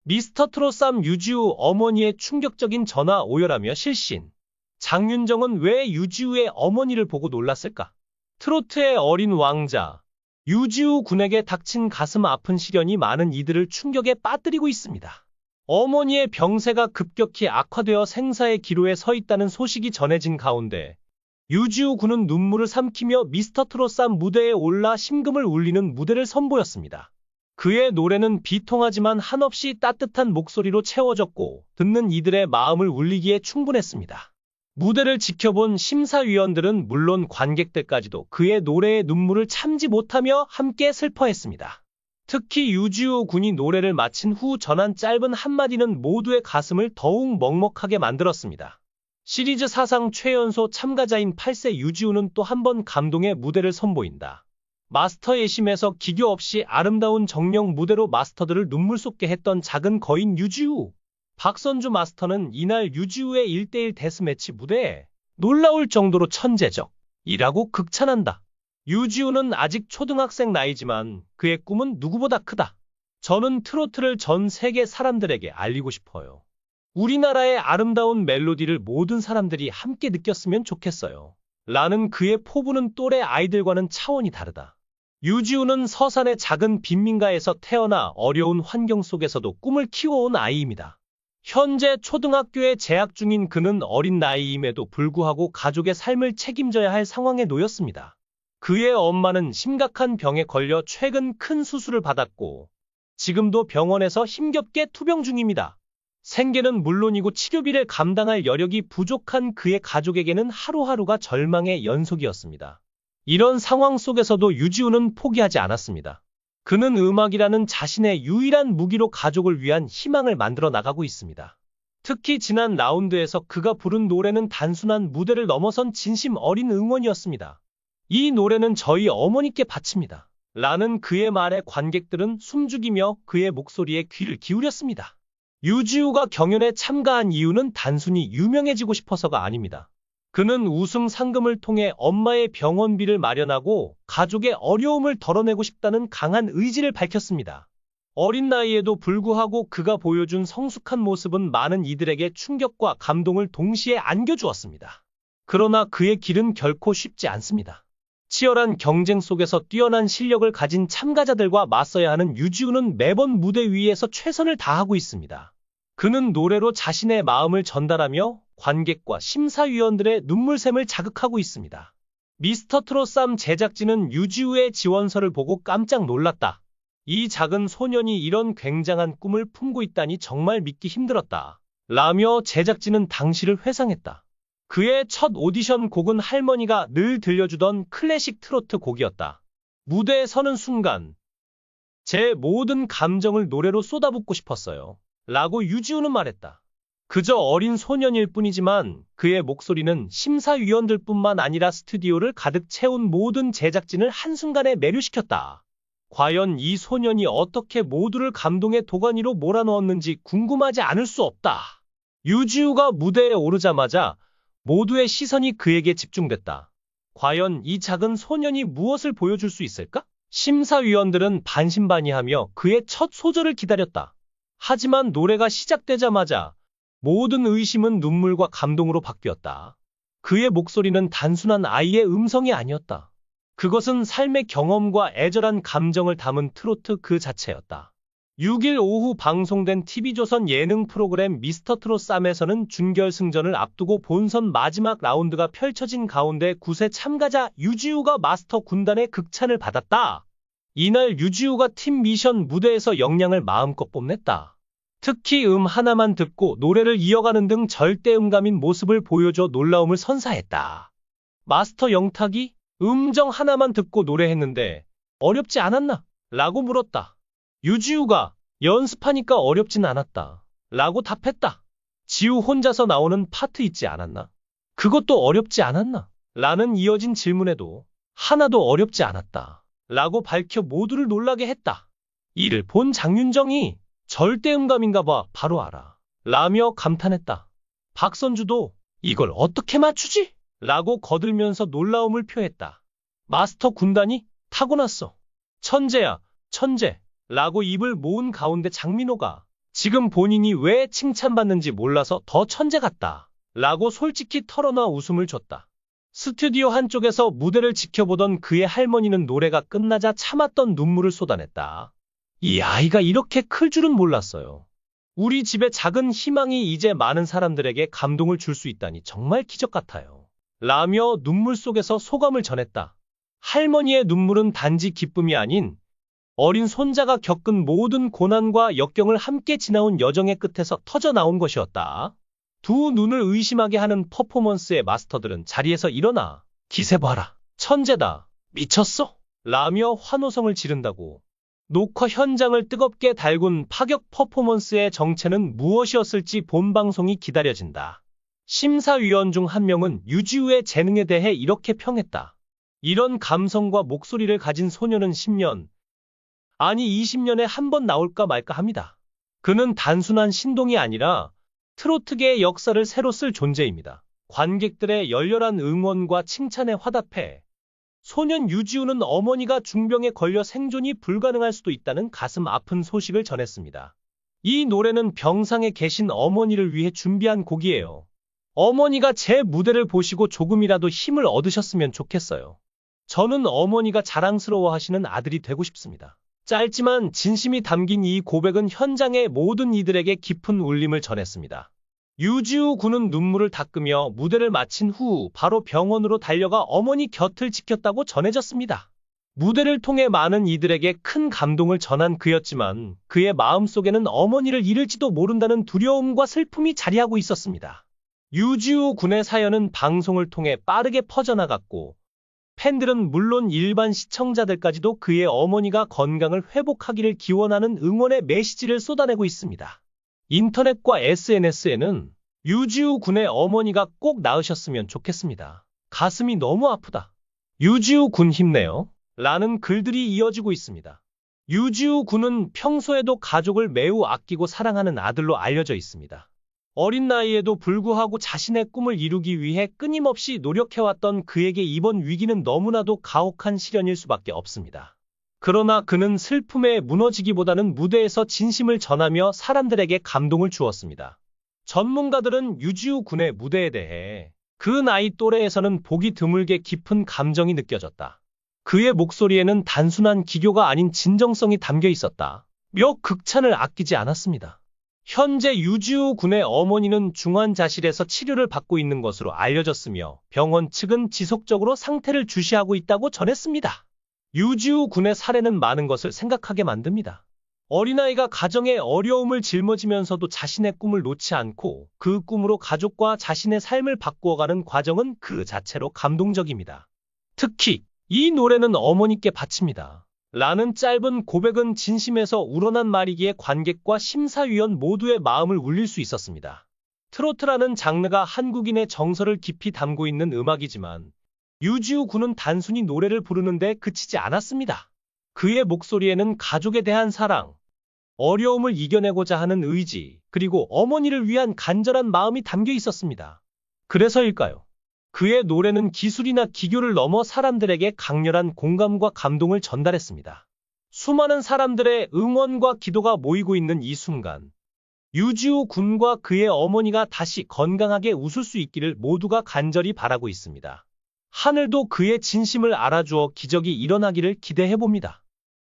미스터 트롯3 유지우 어머니의 충격적인 전화 오열하며 실신. 장윤정은 왜 유지우의 어머니를 보고 놀랐을까? 트로트의 어린 왕자. 유지우 군에게 닥친 가슴 아픈 시련이 많은 이들을 충격에 빠뜨리고 있습니다. 어머니의 병세가 급격히 악화되어 생사의 기로에 서 있다는 소식이 전해진 가운데 유지우 군은 눈물을 삼키며 미스터 트롯3 무대에 올라 심금을 울리는 무대를 선보였습니다. 그의 노래는 비통하지만 한없이 따뜻한 목소리로 채워졌고 듣는 이들의 마음을 울리기에 충분했습니다. 무대를 지켜본 심사위원들은 물론 관객들까지도 그의 노래에 눈물을 참지 못하며 함께 슬퍼했습니다. 특히 유지우 군이 노래를 마친 후 전한 짧은 한마디는 모두의 가슴을 더욱 먹먹하게 만들었습니다. 시리즈 사상 최연소 참가자인 8세 유지우는 또 한 번 감동의 무대를 선보인다. 마스터 예심에서 기교 없이 아름다운 정령 무대로 마스터들을 눈물 쏟게 했던 작은 거인 유지우. 박선주 마스터는 이날 유지우의 1대1 데스매치 무대에 놀라울 정도로 천재적이라고 극찬한다. 유지우는 아직 초등학생 나이지만 그의 꿈은 누구보다 크다. 저는 트로트를 전 세계 사람들에게 알리고 싶어요. 우리나라의 아름다운 멜로디를 모든 사람들이 함께 느꼈으면 좋겠어요. 라는 그의 포부는 또래 아이들과는 차원이 다르다. 유지우는 서산의 작은 빈민가에서 태어나 어려운 환경 속에서도 꿈을 키워온 아이입니다. 현재 초등학교에 재학 중인 그는 어린 나이임에도 불구하고 가족의 삶을 책임져야 할 상황에 놓였습니다. 그의 엄마는 심각한 병에 걸려 최근 큰 수술을 받았고 지금도 병원에서 힘겹게 투병 중입니다. 생계는 물론이고 치료비를 감당할 여력이 부족한 그의 가족에게는 하루하루가 절망의 연속이었습니다. 이런 상황 속에서도 유지우는 포기하지 않았습니다. 그는 음악이라는 자신의 유일한 무기로 가족을 위한 희망을 만들어 나가고 있습니다. 특히 지난 라운드에서 그가 부른 노래는 단순한 무대를 넘어선 진심 어린 응원이었습니다. 이 노래는 저희 어머니께 바칩니다. 라는 그의 말에 관객들은 숨죽이며 그의 목소리에 귀를 기울였습니다. 유지우가 경연에 참가한 이유는 단순히 유명해지고 싶어서가 아닙니다. 그는 우승 상금을 통해 엄마의 병원비를 마련하고 가족의 어려움을 덜어내고 싶다는 강한 의지를 밝혔습니다. 어린 나이에도 불구하고 그가 보여준 성숙한 모습은 많은 이들에게 충격과 감동을 동시에 안겨주었습니다. 그러나 그의 길은 결코 쉽지 않습니다. 치열한 경쟁 속에서 뛰어난 실력을 가진 참가자들과 맞서야 하는 유지우는 매번 무대 위에서 최선을 다하고 있습니다. 그는 노래로 자신의 마음을 전달하며 관객과 심사위원들의 눈물샘을 자극하고 있습니다. 미스터 트롯3 제작진은 유지우의 지원서를 보고 깜짝 놀랐다. 이 작은 소년이 이런 굉장한 꿈을 품고 있다니 정말 믿기 힘들었다. 라며 제작진은 당시를 회상했다. 그의 첫 오디션 곡은 할머니가 늘 들려주던 클래식 트로트 곡이었다. 무대에 서는 순간 제 모든 감정을 노래로 쏟아붓고 싶었어요. 라고 유지우는 말했다. 그저 어린 소년일 뿐이지만 그의 목소리는 심사위원들뿐만 아니라 스튜디오를 가득 채운 모든 제작진을 한순간에 매료시켰다. 과연 이 소년이 어떻게 모두를 감동의 도가니로 몰아넣었는지 궁금하지 않을 수 없다. 유지우가 무대에 오르자마자 모두의 시선이 그에게 집중됐다. 과연 이 작은 소년이 무엇을 보여줄 수 있을까? 심사위원들은 반신반의하며 그의 첫 소절을 기다렸다. 하지만 노래가 시작되자마자 모든 의심은 눈물과 감동으로 바뀌었다. 그의 목소리는 단순한 아이의 음성이 아니었다. 그것은 삶의 경험과 애절한 감정을 담은 트로트 그 자체였다. 6일 오후 방송된 TV조선 예능 프로그램 미스터 트롯3에서는 준결승전을 앞두고 본선 마지막 라운드가 펼쳐진 가운데 9세 참가자 유지우가 마스터 군단의 극찬을 받았다. 이날 유지우가 팀 미션 무대에서 역량을 마음껏 뽐냈다. 특히 하나만 듣고 노래를 이어가는 등 절대음감인 모습을 보여줘 놀라움을 선사했다. 마스터 영탁이 음정 하나만 듣고 노래했는데 어렵지 않았나? 라고 물었다. 유지우가 연습하니까 어렵진 않았다. 라고 답했다. 지우 혼자서 나오는 파트 있지 않았나? 그것도 어렵지 않았나? 라는 이어진 질문에도 하나도 어렵지 않았다. 라고 밝혀 모두를 놀라게 했다. 이를 본 장윤정이 절대음감인가 봐 바로 알아. 라며 감탄했다. 박선주도 이걸 어떻게 맞추지? 라고 거들면서 놀라움을 표했다. 마스터 군단이 타고났어. 천재야, 천재. 라고 입을 모은 가운데 장민호가 지금 본인이 왜 칭찬받는지 몰라서 더 천재 같다. 라고 솔직히 털어놔 웃음을 줬다. 스튜디오 한쪽에서 무대를 지켜보던 그의 할머니는 노래가 끝나자 참았던 눈물을 쏟아냈다. 이 아이가 이렇게 클 줄은 몰랐어요. 우리 집의 작은 희망이 이제 많은 사람들에게 감동을 줄 수 있다니 정말 기적 같아요. 라며 눈물 속에서 소감을 전했다. 할머니의 눈물은 단지 기쁨이 아닌 어린 손자가 겪은 모든 고난과 역경을 함께 지나온 여정의 끝에서 터져 나온 것이었다. 두 눈을 의심하게 하는 퍼포먼스의 마스터들은 자리에서 일어나 기세 봐라. 천재다. 미쳤어? 라며 환호성을 지른다고. 녹화 현장을 뜨겁게 달군 파격 퍼포먼스의 정체는 무엇이었을지 본방송이 기다려진다. 심사위원 중 한 명은 유지우의 재능에 대해 이렇게 평했다. 이런 감성과 목소리를 가진 소녀는 10년, 아니 20년에 한 번 나올까 말까 합니다. 그는 단순한 신동이 아니라 트로트계의 역사를 새로 쓸 존재입니다. 관객들의 열렬한 응원과 칭찬에 화답해 소년 유지우는 어머니가 중병에 걸려 생존이 불가능할 수도 있다는 가슴 아픈 소식을 전했습니다. 이 노래는 병상에 계신 어머니를 위해 준비한 곡이에요. 어머니가 제 무대를 보시고 조금이라도 힘을 얻으셨으면 좋겠어요. 저는 어머니가 자랑스러워하시는 아들이 되고 싶습니다. 짧지만 진심이 담긴 이 고백은 현장의 모든 이들에게 깊은 울림을 전했습니다. 유지우 군은 눈물을 닦으며 무대를 마친 후 바로 병원으로 달려가 어머니 곁을 지켰다고 전해졌습니다. 무대를 통해 많은 이들에게 큰 감동을 전한 그였지만 그의 마음속에는 어머니를 잃을지도 모른다는 두려움과 슬픔이 자리하고 있었습니다. 유지우 군의 사연은 방송을 통해 빠르게 퍼져나갔고 팬들은 물론 일반 시청자들까지도 그의 어머니가 건강을 회복하기를 기원하는 응원의 메시지를 쏟아내고 있습니다. 인터넷과 SNS에는 유지우 군의 어머니가 꼭 나으셨으면 좋겠습니다. 가슴이 너무 아프다. 유지우 군 힘내요. 라는 글들이 이어지고 있습니다. 유지우 군은 평소에도 가족을 매우 아끼고 사랑하는 아들로 알려져 있습니다. 어린 나이에도 불구하고 자신의 꿈을 이루기 위해 끊임없이 노력해왔던 그에게 이번 위기는 너무나도 가혹한 시련일 수밖에 없습니다. 그러나 그는 슬픔에 무너지기보다는 무대에서 진심을 전하며 사람들에게 감동을 주었습니다. 전문가들은 유지우 군의 무대에 대해 그 나이 또래에서는 보기 드물게 깊은 감정이 느껴졌다. 그의 목소리에는 단순한 기교가 아닌 진정성이 담겨 있었다. 며 극찬을 아끼지 않았습니다. 현재 유지우 군의 어머니는 중환자실에서 치료를 받고 있는 것으로 알려졌으며 병원 측은 지속적으로 상태를 주시하고 있다고 전했습니다. 유지우 군의 사례는 많은 것을 생각하게 만듭니다. 어린아이가 가정의 어려움을 짊어지면서도 자신의 꿈을 놓지 않고 그 꿈으로 가족과 자신의 삶을 바꾸어가는 과정은 그 자체로 감동적입니다. 특히 이 노래는 어머니께 바칩니다. 라는 짧은 고백은 진심에서 우러난 말이기에 관객과 심사위원 모두의 마음을 울릴 수 있었습니다. 트로트라는 장르가 한국인의 정서를 깊이 담고 있는 음악이지만 유지우 군은 단순히 노래를 부르는데 그치지 않았습니다. 그의 목소리에는 가족에 대한 사랑, 어려움을 이겨내고자 하는 의지, 그리고 어머니를 위한 간절한 마음이 담겨 있었습니다. 그래서일까요? 그의 노래는 기술이나 기교를 넘어 사람들에게 강렬한 공감과 감동을 전달했습니다. 수많은 사람들의 응원과 기도가 모이고 있는 이 순간, 유지우 군과 그의 어머니가 다시 건강하게 웃을 수 있기를 모두가 간절히 바라고 있습니다. 하늘도 그의 진심을 알아주어 기적이 일어나기를 기대해봅니다.